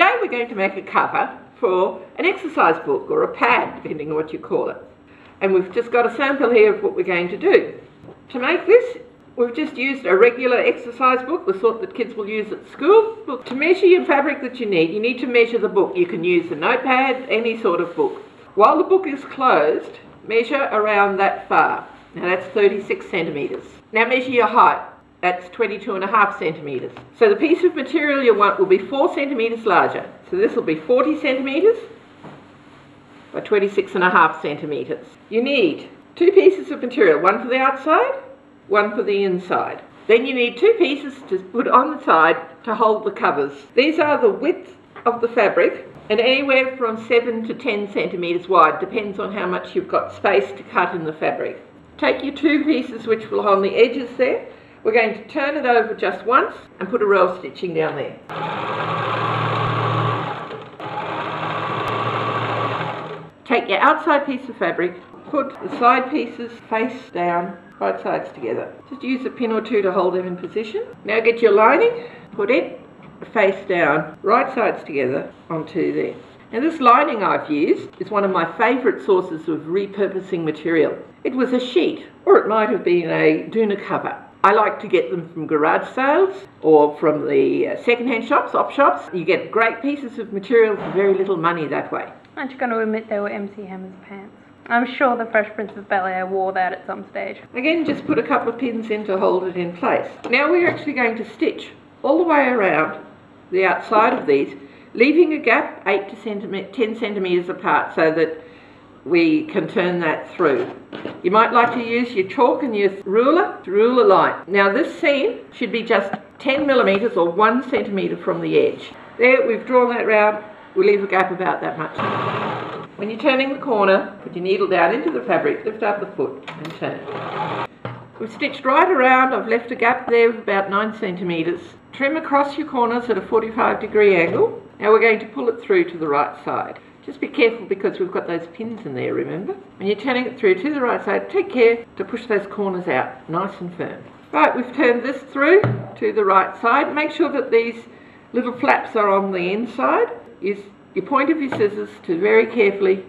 Today we're going to make a cover for an exercise book or a pad, depending on what you call it. And we've just got a sample here of what we're going to do. To make this, we've just used a regular exercise book, the sort that kids will use at school. Look, to measure your fabric that you need to measure the book. You can use a notepad, any sort of book. While the book is closed, measure around that far. Now that's 36 centimetres. Now measure your height. That's 22.5 centimetres. So the piece of material you want will be 4 centimetres larger. So this will be 40 centimetres by 26.5 centimetres. You need 2 pieces of material, one for the outside, one for the inside. Then you need 2 pieces to put on the side to hold the covers. These are the width of the fabric and anywhere from 7 to 10 centimetres wide, depends on how much you've got space to cut in the fabric. Take your 2 pieces which will hold the edges there. We're going to turn it over just once and put a row of stitching down there. Take your outside piece of fabric, put the side pieces face down, right sides together. Just use a pin or 2 to hold them in position. Now get your lining, put it face down, right sides together onto there. Now this lining I've used is one of my favourite sources of repurposing material. It was a sheet, or it might have been a doona cover. I like to get them from garage sales or from the second-hand shops, op shops. You get great pieces of material for very little money that way. Aren't you going to admit they were MC Hammer's pants? I'm sure the Fresh Prince of Bel-Air wore that at some stage. Again, just put a couple of pins in to hold it in place. Now we're actually going to stitch all the way around the outside of these, leaving a gap 8 to 10 centimetres apart so that we can turn that through. You might like to use your chalk and your ruler to rule a line. Now this seam should be just 10 millimetres or 1 centimetre from the edge. There, we've drawn that round, we'll leave a gap about that much. When you're turning the corner, put your needle down into the fabric, lift up the foot and turn. We've stitched right around, I've left a gap there of about 9 centimetres. Trim across your corners at a 45-degree angle. Now we're going to pull it through to the right side. Just be careful because we've got those pins in there, remember? When you're turning it through to the right side, take care to push those corners out nice and firm. Right, we've turned this through to the right side. Make sure that these little flaps are on the inside. Use your point of your scissors to very carefully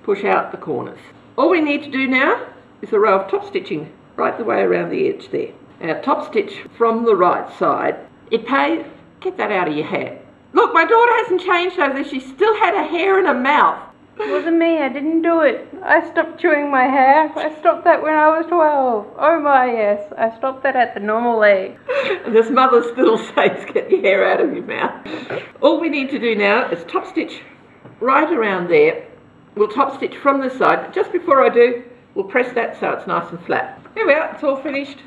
push out the corners. All we need to do now is a row of top stitching right the way around the edge there. Now top stitch from the right side. Get that out of your hair. Look, my daughter hasn't changed over there. She still had a hair in her mouth. It wasn't me, I didn't do it. I stopped chewing my hair. I stopped that when I was 12. Oh my, yes. I stopped that at the normal age. And this mother still says, get your hair out of your mouth. All we need to do now is top stitch right around there. We'll top stitch from this side. But just before I do, we'll press that so it's nice and flat. There we are, it's all finished.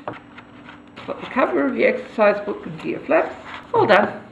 Put the cover of your exercise book into your flaps. All done.